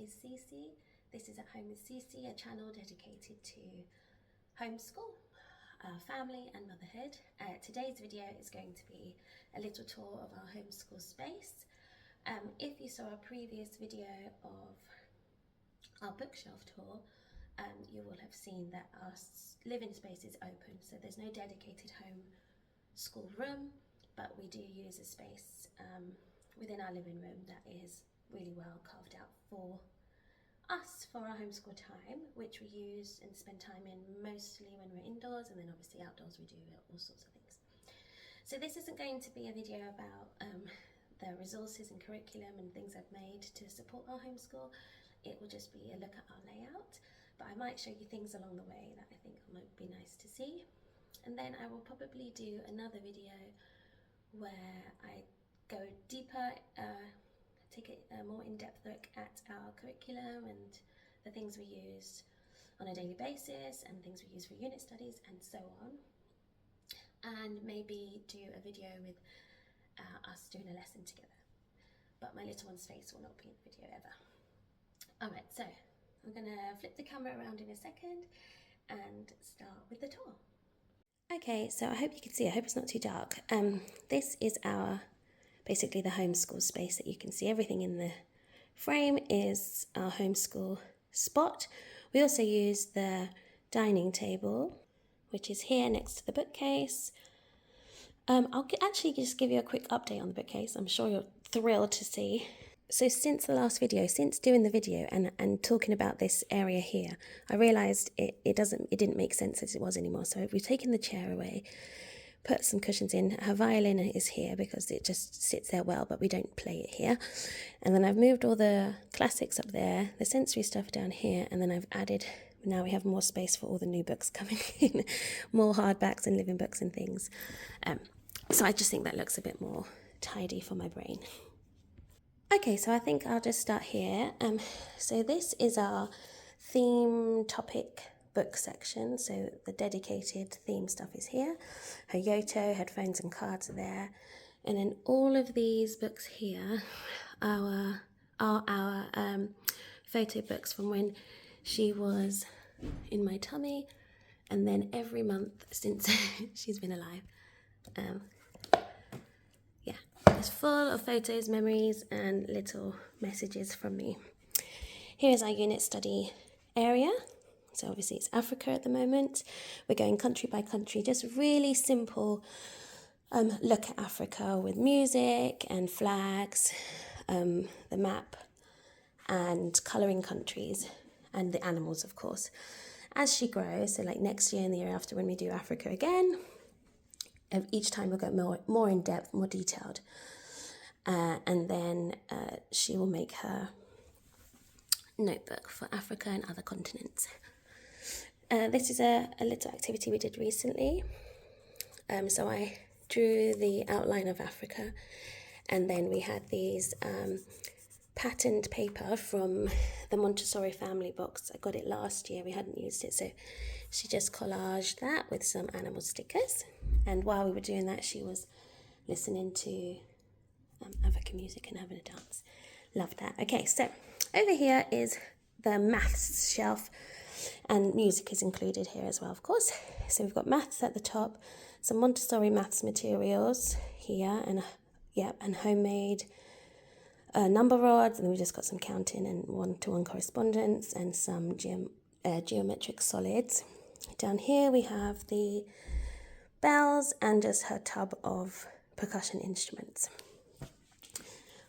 is Cici. This is At Home with Cici, a channel dedicated to homeschool, family and motherhood. Today's video is going to be a little tour of our homeschool space. If you saw a previous video of our bookshelf tour, you will have seen that our living space is open, so there's no dedicated home school room, but we do use a space within our living room that is really well carved out for us for our homeschool time, which we use and spend time in mostly when we're indoors, and then obviously outdoors we do all sorts of things. So this isn't going to be a video about the resources and curriculum and things I've made to support our homeschool. It will just be a look at our layout, but I might show you things along the way that I think might be nice to see. And then I will probably do another video where I go deeper, take a more in-depth look at our curriculum and the things we use on a daily basis and things we use for unit studies and so on. And maybe do a video with us doing a lesson together. But my little one's face will not be in the video ever. Alright, so I'm going to flip the camera around in a second and start with the tour. Okay, so I hope you can see, I hope it's not too dark. This is basically the homeschool space that you can see. Everything in the frame is our homeschool spot. We also use the dining table, which is here next to the bookcase. I'll actually just give you a quick update on the bookcase. I'm sure you're thrilled to see. So since the last video, since doing the video and talking about this area here, I realised it didn't make sense as it was anymore. So we've taken the chair away, put some cushions in. Her violin is here because it just sits there well, but we don't play it here. And then I've moved all the classics up there, the sensory stuff down here, and then I've added, now we have more space for all the new books coming in, more hardbacks and living books and things. So I just think that looks a bit more tidy for my brain. Okay, so I think I'll just start here. So this is our theme topic book section. So the dedicated theme stuff is here. Her Yoto, headphones and cards are there. And then all of these books here are our photo books from when she was in my tummy, and then every month since she's been alive. Yeah, it's full of photos, memories, and little messages from me. Here's our unit study area. So obviously it's Africa at the moment. We're going country by country, just really simple look at Africa with music and flags, the map, and colouring countries, and the animals, of course. As she grows, so like next year and the year after when we do Africa again, each time we'll go more in depth, more detailed. And then she will make her notebook for Africa and other continents. This is a little activity we did recently. So I drew the outline of Africa, and then we had these patterned paper from the Montessori family box. I got it last year, we hadn't used it, so she just collaged that with some animal stickers. And while we were doing that, she was listening to African music and having a dance. Love that. Okay, so over here is the maths shelf, and music is included here as well, of course. So we've got maths at the top, some Montessori maths materials here, and homemade number rods, and then we just got some counting and one-to-one correspondence and some geometric solids. Down here we have the bells and just her tub of percussion instruments.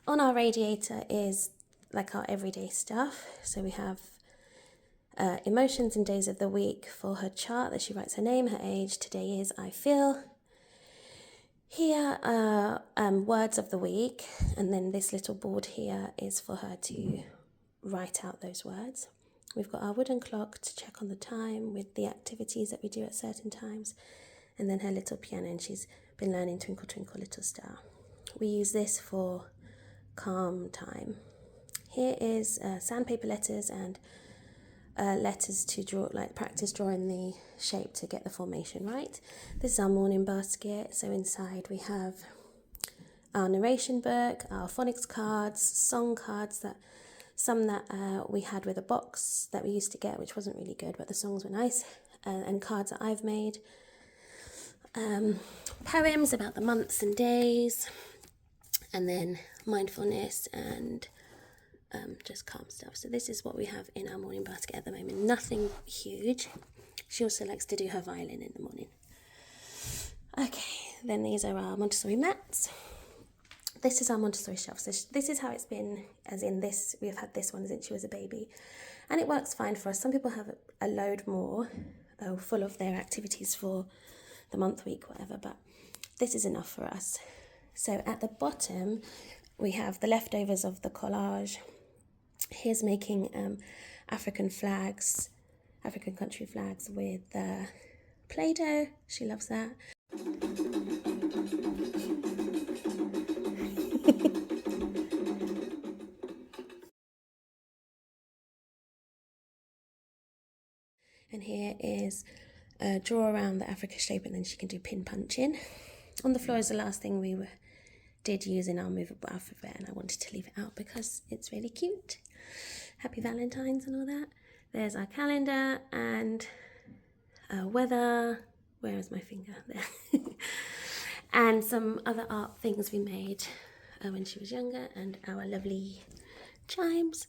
On our radiator is like our everyday stuff. So we have emotions and days of the week for her chart that she writes her name, her age. Today is I feel. Here are words of the week, and then this little board here is for her to write out those words. We've got our wooden clock to check on the time with the activities that we do at certain times, and then her little piano, and she's been learning Twinkle Twinkle Little Star. We use this for calm time. Here is sandpaper letters and letters to draw, like practice drawing the shape to get the formation right. This is our morning basket. So inside we have our narration book, our phonics cards, song cards that some that we had with a box that we used to get, which wasn't really good, but the songs were nice, and cards that I've made. Poems about the months and days, and then mindfulness and just calm stuff. So this is what we have in our morning basket at the moment. Nothing huge. She also likes to do her violin in the morning. Okay, then these are our Montessori mats. This is our Montessori shelf. So this is how it's been, as in this, we've had this one since she was a baby. And it works fine for us. Some people have a load more, full of their activities for the month, week, whatever, but this is enough for us. So at the bottom, we have the leftovers of the collage. Here's making African flags, African country flags with Play-Doh. She loves that. And here is a draw around the Africa shape, and then she can do pin punching. On the floor is the last thing we did use in our movable alphabet, and I wanted to leave it out because it's really cute. Happy Valentine's and all that. There's our calendar and weather. Where is my finger? There. And some other art things we made when she was younger, and our lovely chimes.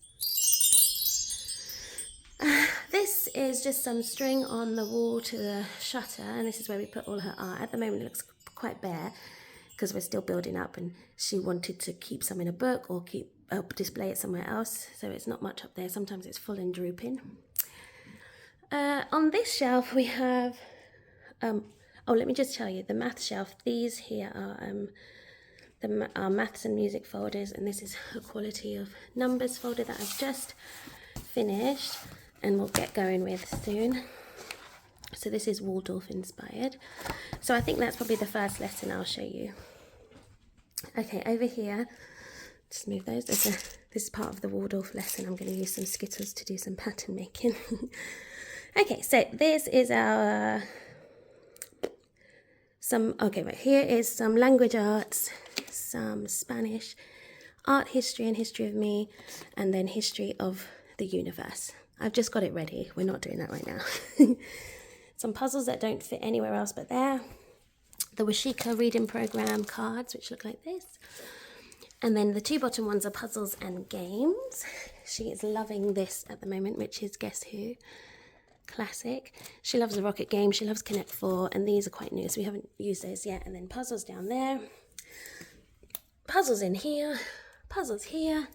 This is just some string on the wall to the shutter, and this is where we put all her art. At the moment it looks quite bare because we're still building up, and she wanted to keep some in a book or display it somewhere else, so it's not much up there. Sometimes it's full and drooping. On this shelf we have, let me just tell you, the math shelf. These here are our maths and music folders, and this is a quality of numbers folder that I've just finished and we'll get going with soon. So this is Waldorf inspired. So I think that's probably the first lesson I'll show you. Okay, over here, just move those. This is part of the Waldorf lesson. I'm going to use some Skittles to do some pattern making. Okay, so this is our here is some language arts, some Spanish, art history and history of me, and then history of the universe. I've just got it ready. We're not doing that right now. Some puzzles that don't fit anywhere else but there. The Washika reading program cards, which look like this. And then the two bottom ones are puzzles and games. She is loving this at the moment, which is Guess Who? Classic. She loves the rocket game. She loves Connect 4, and these are quite new, so we haven't used those yet. And then puzzles down there. Puzzles in here. Puzzles here.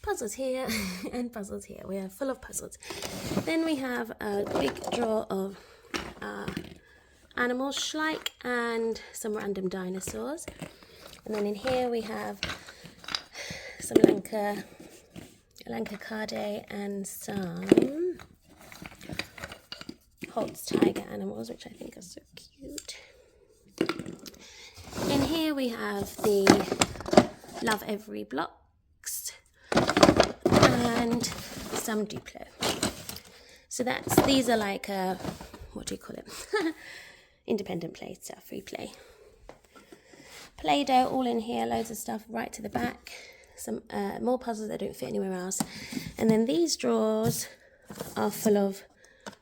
Puzzles here and puzzles here. We are full of puzzles. Then we have a big drawer of animals, Schleich, and some random dinosaurs. And then in here we have some Lanka Kade and some Holt's tiger animals, which I think are so cute. In here we have the Love Every Blocks and some Duplo. So these are like what do you call it? Independent play stuff, free play. Play-Doh all in here, loads of stuff right to the back. Some more puzzles that don't fit anywhere else. And then these drawers are full of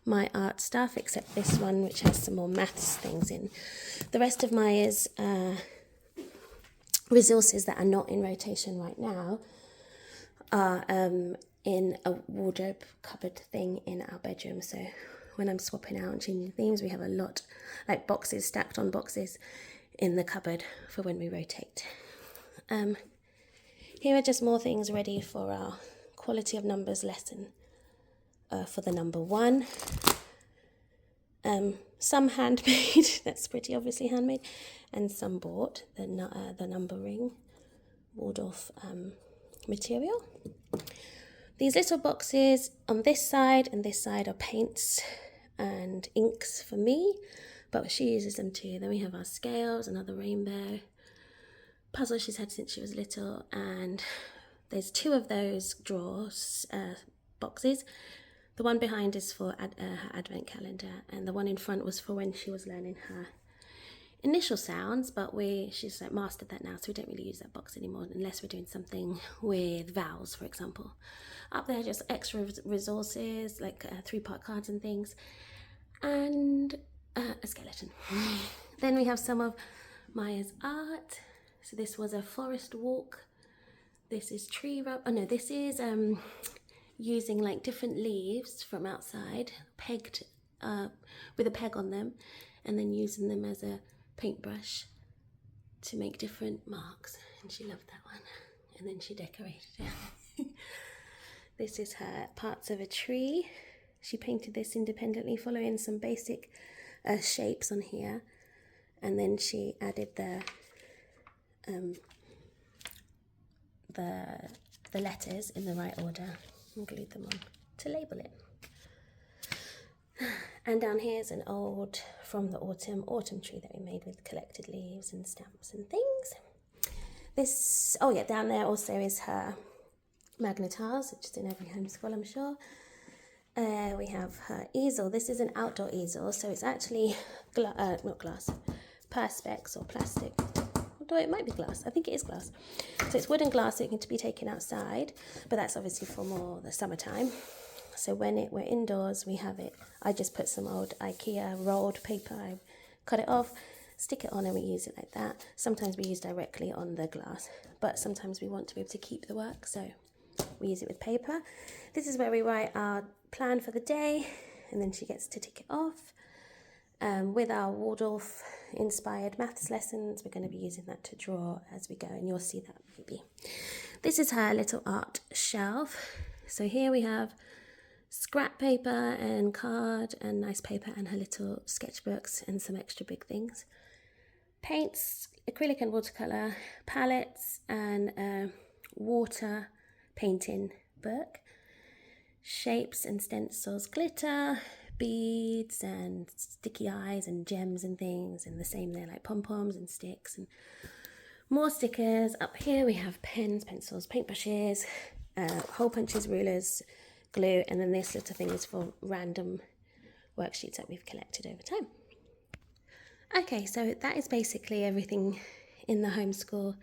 my art stuff, except this one, which has some more maths things in. The rest of mine is resources that are not in rotation right now, are in a wardrobe cupboard thing in our bedroom. So when I'm swapping out and changing themes, we have a lot, like boxes stacked on boxes in the cupboard for when we rotate. Here are just more things ready for our quality of numbers lesson for the number 1. Some handmade, that's pretty obviously handmade, and some bought, the numbering Waldorf material. These little boxes on this side and this side are paints and inks for me, but she uses them too. Then we have our scales, another rainbow, puzzle she's had since she was little, and there's 2 of those drawers, boxes. The one behind is for her advent calendar, and the one in front was for when she was learning her initial sounds, but she's like mastered that now, so we don't really use that box anymore unless we're doing something with vowels, for example. Up there, just extra resources like 3-part cards and things, and a skeleton. Then we have some of Maya's art. So this was a forest walk. This is tree rub. Oh no, this is using like different leaves from outside, pegged with a peg on them, and then using them as a paintbrush to make different marks. And she loved that one. And then she decorated it. This is her parts of a tree. She painted this independently, following some basic shapes on here, and then she added the letters in the right order and glued them on to label it. And down here is an old from the autumn tree that we made with collected leaves and stamps and things. This, oh yeah, down there also is her magnetars, which is in every homeschool, I'm sure. We have her easel. This is an outdoor easel, so it's actually not glass, perspex or plastic. Although it might be glass, I think it is glass. So it's wooden glass, so it can be taken outside, but that's obviously for more the summertime. So when we're indoors, we have it. I just put some old IKEA rolled paper, I cut it off, stick it on, and we use it like that. Sometimes we use directly on the glass, but sometimes we want to be able to keep the work, so we use it with paper. This is where we write our plan for the day, and then she gets to tick it off. With our Waldorf-inspired maths lessons, we're going to be using that to draw as we go, and you'll see that maybe. This is her little art shelf. So here we have scrap paper and card and nice paper and her little sketchbooks and some extra big things. Paints, acrylic and watercolour, palettes, and water painting book. Shapes and stencils, glitter, beads and sticky eyes and gems and things, and the same there, like pom-poms and sticks and more stickers. Up here we have pens, pencils, paintbrushes, hole punches, rulers, glue, and then this little thing is for random worksheets that we've collected over time. Okay, so that is basically everything in the homeschool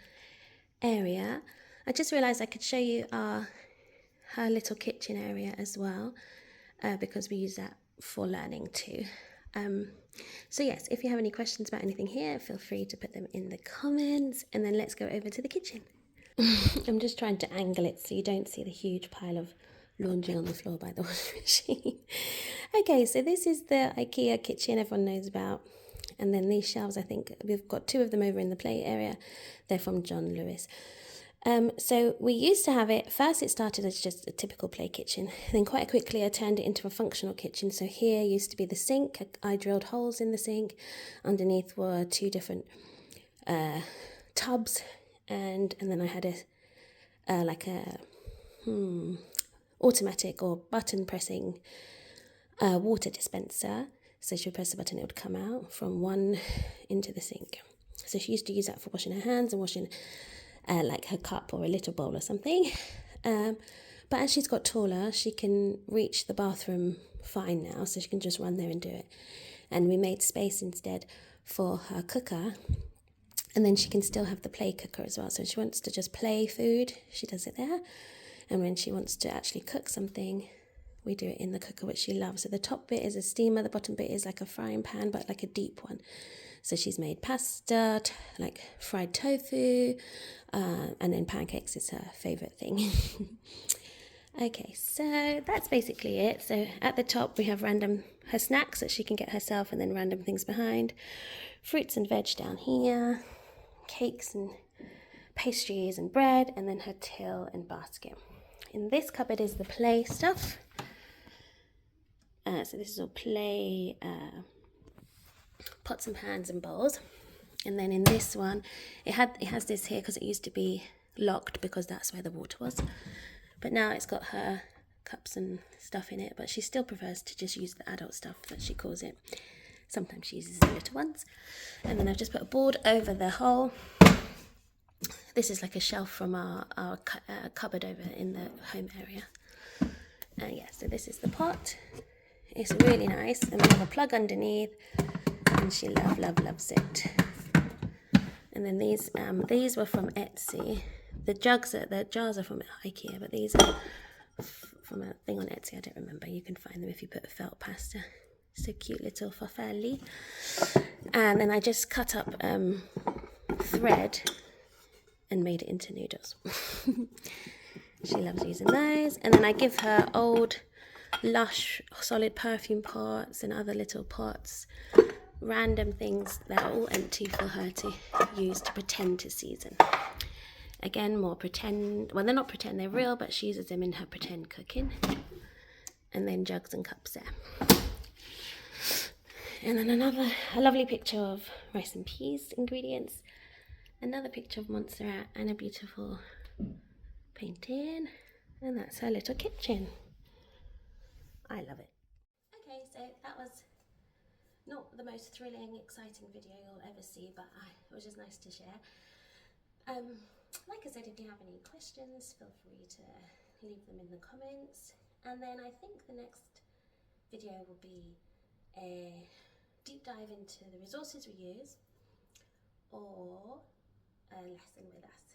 area. I just realised I could show you her little kitchen area as well, because we use that for learning too. So yes, if you have any questions about anything here, feel free to put them in the comments, and then let's go over to the kitchen. I'm just trying to angle it so you don't see the huge pile of laundry on the floor by the washing machine. Okay, so this is the IKEA kitchen everyone knows about. And then these shelves, I think we've got 2 of them over in the play area. They're from John Lewis. So we used to have it, first it started as just a typical play kitchen, then quite quickly I turned it into a functional kitchen. So here used to be the sink. I drilled holes in the sink. Underneath were 2 different tubs, and then I had a automatic or button pressing water dispenser. So she would press the button, it would come out from one into the sink. So she used to use that for washing her hands and washing like her cup or a little bowl or something. But as she's got taller, she can reach the bathroom fine now, so she can just run there and do it. And we made space instead for her cooker, and then she can still have the play cooker as well. So if she wants to just play food, she does it there. And when she wants to actually cook something, we do it in the cooker, which she loves. So the top bit is a steamer, the bottom bit is like a frying pan, but like a deep one. So she's made pasta, like fried tofu, and then pancakes is her favourite thing. Okay, so that's basically it. So at the top we have her snacks that she can get herself, and then random things behind. Fruits and veg down here, cakes and pastries and bread, and then her till and basket. In this cupboard is the play stuff. So this is all play pots and pans and bowls. And then in this one, it has this here because it used to be locked because that's where the water was. But now it's got her cups and stuff in it, but she still prefers to just use the adult stuff that she calls it. Sometimes she uses the little ones. And then I've just put a board over the hole. This is like a shelf from our cupboard over in the home area. Yeah, so this is the pot. It's really nice, and we have a plug underneath, and she loves it. And then these were from Etsy. The jars are from IKEA, but these are from a thing on Etsy. I don't remember. You can find them if you put felt pasta. So cute little farfalle. And then I just cut up thread and made it into noodles. She loves using those. And then I give her old Lush solid perfume pots and other little pots, random things that are all empty for her to use to pretend to season. Again, more pretend, well, they're not pretend, they're real, but she uses them in her pretend cooking. And then jugs and cups there. And then a lovely picture of rice and peas ingredients, another picture of Montserrat, and a beautiful painting. And that's her little kitchen. I love it. Okay, so that was not the most thrilling, exciting video you'll ever see, but it was just nice to share. Like I said, if you have any questions, feel free to leave them in the comments. And then I think the next video will be a deep dive into the resources we use, or a lesson with us.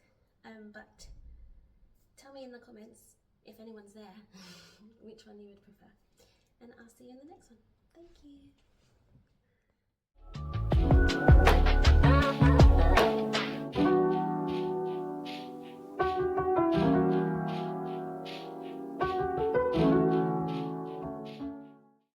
But tell me in the comments, if anyone's there, which one you would prefer. And I'll see you in the next one. Thank you.